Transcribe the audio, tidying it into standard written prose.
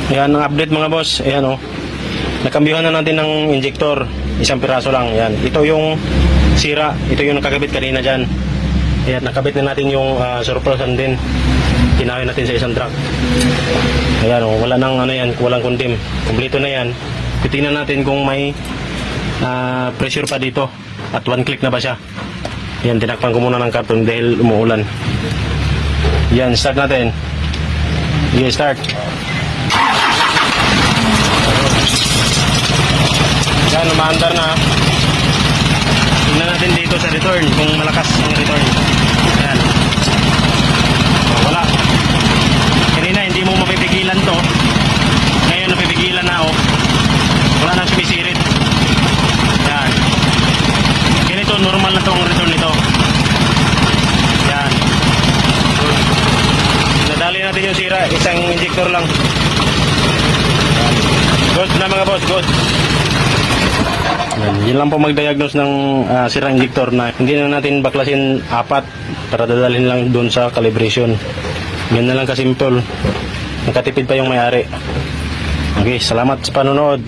Yan ang update mga boss. Ayan o. Nakambyuhan na natin ng injector. Isang piraso lang. Yan. Ito yung sira. Ito yung nakakabit kanina dyan. Ayan, nakabit na natin yung surplusan din. Tinawi natin sa isang truck. Ayan o. Wala nang ano yan. Walang kundim. Kompleto na yan. Titingnan natin kung may pressure pa dito. At one click na ba siya. Yan. Tinakpan ko muna ng karton dahil umuulan. Yan. Start natin. Sige, start. Yan, umaandar na. Tingnan natin dito sa return kung malakas ang return. Yan. Wala. Kanina hindi mo mapipigilan to. Ngayon napipigilan na oh. Wala nang sumisirit. Yan. Ganito, normal na to ang return nito. Yan. Nadali natin yung sira. Isang injector lang. Good na mga boss, good. Yan lang po mag-diagnose ng sirang injector na hindi na natin baklasin 4 para dadalhin lang doon sa calibration. Yan na lang kasimple. Nakatipid pa yung may-ari. Okay, salamat sa panonood.